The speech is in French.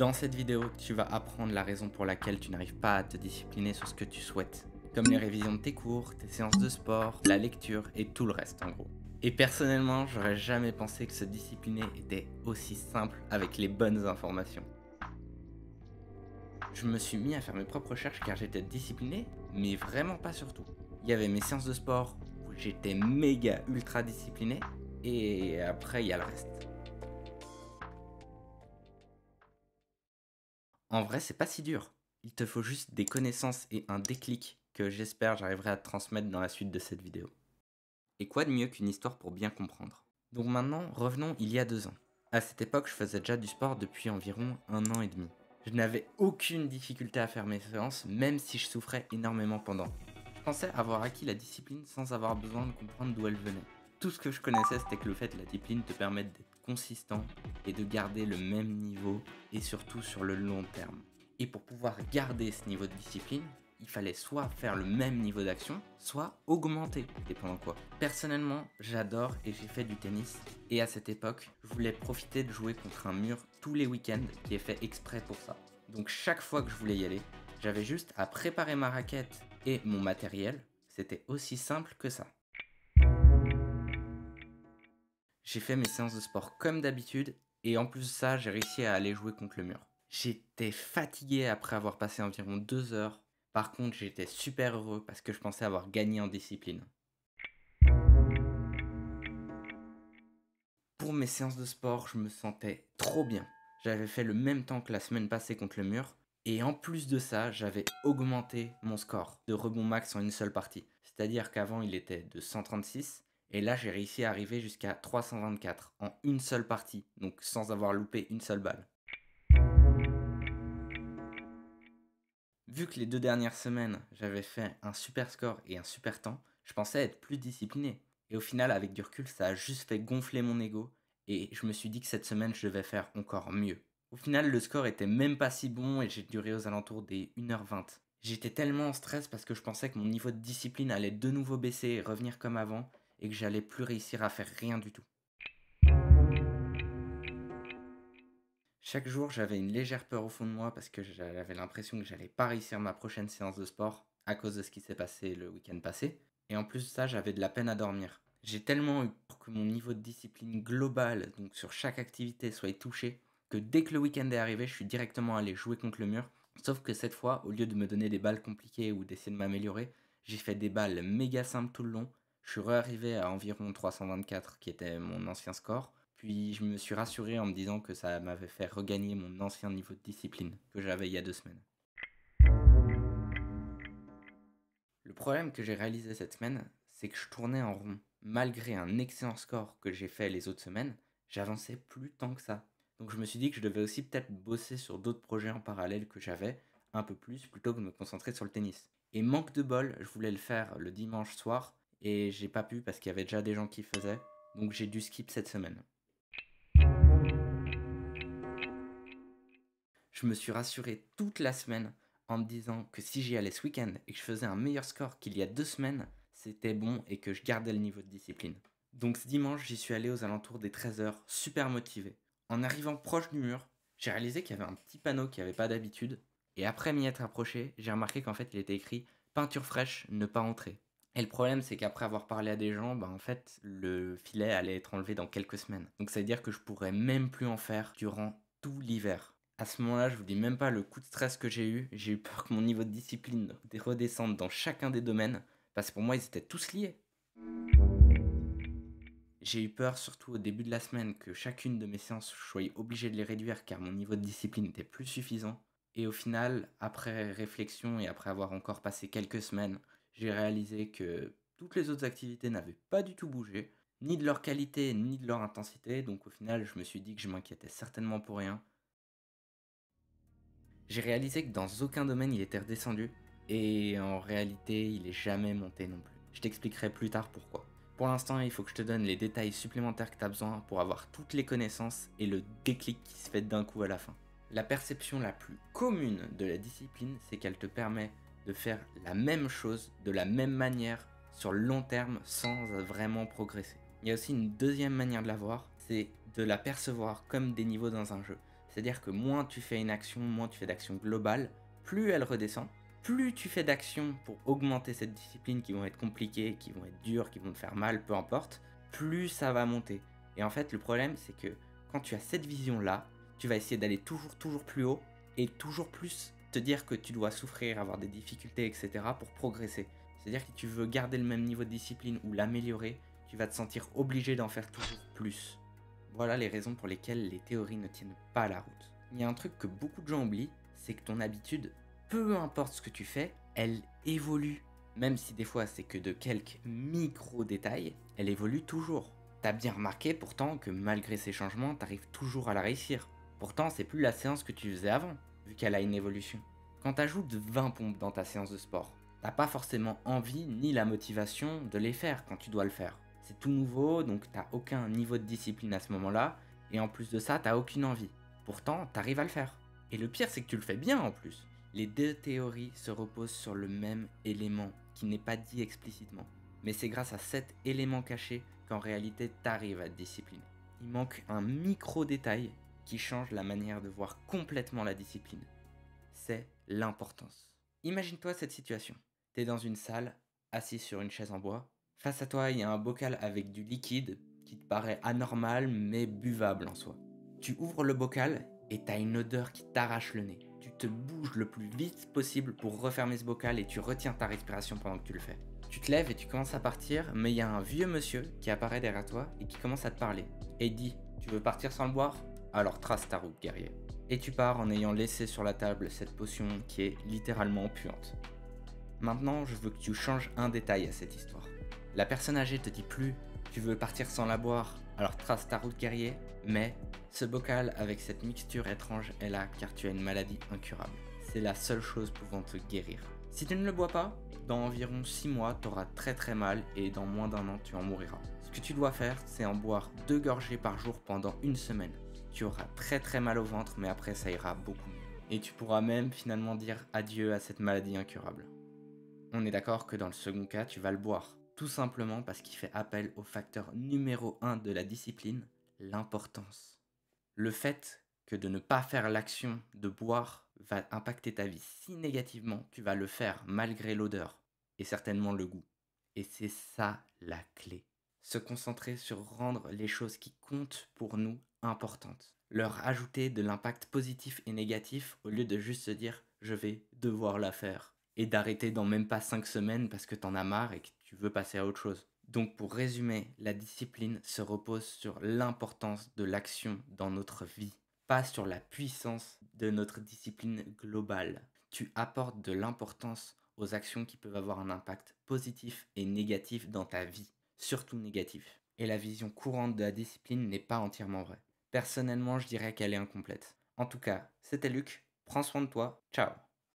Dans cette vidéo, tu vas apprendre la raison pour laquelle tu n'arrives pas à te discipliner sur ce que tu souhaites, comme les révisions de tes cours, tes séances de sport, la lecture et tout le reste en gros. Et personnellement, j'aurais jamais pensé que se discipliner était aussi simple avec les bonnes informations. Je me suis mis à faire mes propres recherches car j'étais discipliné, mais vraiment pas sur tout. Il y avait mes séances de sport où j'étais méga ultra discipliné, et après il y a le reste. En vrai, c'est pas si dur. Il te faut juste des connaissances et un déclic que j'espère j'arriverai à te transmettre dans la suite de cette vidéo. Et quoi de mieux qu'une histoire pour bien comprendre? Donc maintenant, revenons il y a 2 ans. À cette époque, je faisais déjà du sport depuis environ 1 an et demi. Je n'avais aucune difficulté à faire mes séances, même si je souffrais énormément pendant. Je pensais avoir acquis la discipline sans avoir besoin de comprendre d'où elle venait. Tout ce que je connaissais, c'était que le fait que la discipline te permette d'être consistant et de garder le même niveau, et surtout sur le long terme. Et pour pouvoir garder ce niveau de discipline, il fallait soit faire le même niveau d'action, soit augmenter, dépendant quoi. Personnellement, j'adore et j'ai fait du tennis, et à cette époque, je voulais profiter de jouer contre un mur tous les week-ends qui est fait exprès pour ça. Donc chaque fois que je voulais y aller, j'avais juste à préparer ma raquette et mon matériel, c'était aussi simple que ça. J'ai fait mes séances de sport comme d'habitude, et en plus de ça, j'ai réussi à aller jouer contre le mur. J'étais fatigué après avoir passé environ 2 heures. Par contre, j'étais super heureux parce que je pensais avoir gagné en discipline. Pour mes séances de sport, je me sentais trop bien. J'avais fait le même temps que la semaine passée contre le mur, et en plus de ça, j'avais augmenté mon score de rebond max en une seule partie. C'est-à-dire qu'avant, il était de 136, et là, j'ai réussi à arriver jusqu'à 324 en une seule partie, donc sans avoir loupé une seule balle. Vu que les 2 dernières semaines, j'avais fait un super score et un super temps, je pensais être plus discipliné. Et au final, avec du recul, ça a juste fait gonfler mon ego, et je me suis dit que cette semaine, je devais faire encore mieux. Au final, le score était même pas si bon et j'ai duré aux alentours des 1h20. J'étais tellement en stress parce que je pensais que mon niveau de discipline allait de nouveau baisser et revenir comme avant, et que j'allais plus réussir à faire rien du tout. Chaque jour, j'avais une légère peur au fond de moi parce que j'avais l'impression que j'allais pas réussir ma prochaine séance de sport à cause de ce qui s'est passé le week-end passé. Et en plus de ça, j'avais de la peine à dormir. J'ai tellement eu peur que mon niveau de discipline globale, donc sur chaque activité, soit touché, que dès que le week-end est arrivé, je suis directement allé jouer contre le mur. Sauf que cette fois, au lieu de me donner des balles compliquées ou d'essayer de m'améliorer, j'ai fait des balles méga simples tout le long. Je suis arrivé à environ 324, qui était mon ancien score. Puis je me suis rassuré en me disant que ça m'avait fait regagner mon ancien niveau de discipline que j'avais il y a 2 semaines. Le problème que j'ai réalisé cette semaine, c'est que je tournais en rond. Malgré un excellent score que j'ai fait les autres semaines, j'avançais plus tant que ça. Donc je me suis dit que je devais aussi peut-être bosser sur d'autres projets en parallèle que j'avais, un peu plus, plutôt que de me concentrer sur le tennis. Et manque de bol, je voulais le faire le dimanche soir, et j'ai pas pu parce qu'il y avait déjà des gens qui faisaient, donc j'ai dû skip cette semaine. Je me suis rassuré toute la semaine en me disant que si j'y allais ce week-end et que je faisais un meilleur score qu'il y a 2 semaines, c'était bon et que je gardais le niveau de discipline. Donc ce dimanche, j'y suis allé aux alentours des 13h, super motivé. En arrivant proche du mur, j'ai réalisé qu'il y avait un petit panneau qu'il n'y avait pas d'habitude, et après m'y être approché, j'ai remarqué qu'en fait il était écrit « Peinture fraîche, ne pas entrer ». Et le problème, c'est qu'après avoir parlé à des gens, en fait, le filet allait être enlevé dans quelques semaines. Donc ça veut dire que je pourrais même plus en faire durant tout l'hiver. À ce moment-là, je vous dis même pas le coup de stress que j'ai eu peur que mon niveau de discipline redescende dans chacun des domaines, parce que pour moi, ils étaient tous liés. J'ai eu peur, surtout au début de la semaine, que chacune de mes séances, je sois obligé de les réduire car mon niveau de discipline n'était plus suffisant. Et au final, après réflexion et après avoir encore passé quelques semaines, j'ai réalisé que toutes les autres activités n'avaient pas du tout bougé, ni de leur qualité, ni de leur intensité. Donc au final, je me suis dit que je m'inquiétais certainement pour rien. J'ai réalisé que dans aucun domaine il était redescendu, et en réalité il est jamais monté non plus. Je t'expliquerai plus tard pourquoi. Pour l'instant, il faut que je te donne les détails supplémentaires que tu as besoin pour avoir toutes les connaissances et le déclic qui se fait d'un coup à la fin. La perception la plus commune de la discipline, c'est qu'elle te permet de faire la même chose de la même manière sur le long terme sans vraiment progresser. Il y a aussi une deuxième manière de la voir, c'est de la percevoir comme des niveaux dans un jeu. C'est-à-dire que moins tu fais une action, moins tu fais d'action globale, plus elle redescend. Plus tu fais d'actions pour augmenter cette discipline qui vont être compliquées, qui vont être dures, qui vont te faire mal, peu importe, plus ça va monter. Et en fait, le problème, c'est que quand tu as cette vision-là, tu vas essayer d'aller toujours plus haut et toujours plus te dire que tu dois souffrir, avoir des difficultés, etc. pour progresser. C'est-à-dire que tu veux garder le même niveau de discipline ou l'améliorer, tu vas te sentir obligé d'en faire toujours plus. Voilà les raisons pour lesquelles les théories ne tiennent pas la route. Il y a un truc que beaucoup de gens oublient, c'est que ton habitude, peu importe ce que tu fais, elle évolue. Même si des fois c'est que de quelques micro-détails, elle évolue toujours. T'as bien remarqué pourtant que malgré ces changements, t'arrives toujours à la réussir. Pourtant, c'est plus la séance que tu faisais avant, vu qu'elle a une évolution. Quand t'ajoutes 20 pompes dans ta séance de sport, t'as pas forcément envie ni la motivation de les faire quand tu dois le faire. C'est tout nouveau, donc t'as aucun niveau de discipline à ce moment-là, et en plus de ça, t'as aucune envie. Pourtant, t'arrives à le faire. Et le pire, c'est que tu le fais bien en plus. Les deux théories se reposent sur le même élément, qui n'est pas dit explicitement. Mais c'est grâce à cet élément caché qu'en réalité t'arrives à te discipliner. Il manque un micro détail qui change la manière de voir complètement la discipline. C'est l'importance. Imagine-toi cette situation. T'es dans une salle, assis sur une chaise en bois. Face à toi, il y a un bocal avec du liquide qui te paraît anormal mais buvable en soi. Tu ouvres le bocal et t'as une odeur qui t'arrache le nez. Tu te bouges le plus vite possible pour refermer ce bocal et tu retiens ta respiration pendant que tu le fais. Tu te lèves et tu commences à partir, mais il y a un vieux monsieur qui apparaît derrière toi et qui commence à te parler. Et il dit, tu veux partir sans le boire? Alors trace ta route, guerrier. Et tu pars en ayant laissé sur la table cette potion qui est littéralement puante. Maintenant, je veux que tu changes un détail à cette histoire. La personne âgée te dit plus, tu veux partir sans la boire, alors trace ta route, guerrier, mais ce bocal avec cette mixture étrange est là car tu as une maladie incurable. C'est la seule chose pouvant te guérir. Si tu ne le bois pas, dans environ 6 mois, tu auras très mal et dans moins d'un an, tu en mouriras. Ce que tu dois faire, c'est en boire 2 gorgées par jour pendant une semaine. Tu auras très mal au ventre, mais après ça ira beaucoup mieux. Et tu pourras même finalement dire adieu à cette maladie incurable. On est d'accord que dans le second cas, tu vas le boire. Tout simplement parce qu'il fait appel au facteur numéro 1 de la discipline, l'importance. Le fait que de ne pas faire l'action de boire va impacter ta vie si négativement, tu vas le faire malgré l'odeur et certainement le goût. Et c'est ça la clé. Se concentrer sur rendre les choses qui comptent pour nous importantes. Leur ajouter de l'impact positif et négatif au lieu de juste se dire je vais devoir la faire. Et d'arrêter dans même pas 5 semaines parce que t'en as marre et que tu veux passer à autre chose. Donc pour résumer, la discipline se repose sur l'importance de l'action dans notre vie, pas sur la puissance de notre discipline globale. Tu apportes de l'importance aux actions qui peuvent avoir un impact positif et négatif dans ta vie, surtout négatif. Et la vision courante de la discipline n'est pas entièrement vraie. Personnellement, je dirais qu'elle est incomplète. En tout cas, c'était Luc, prends soin de toi, ciao.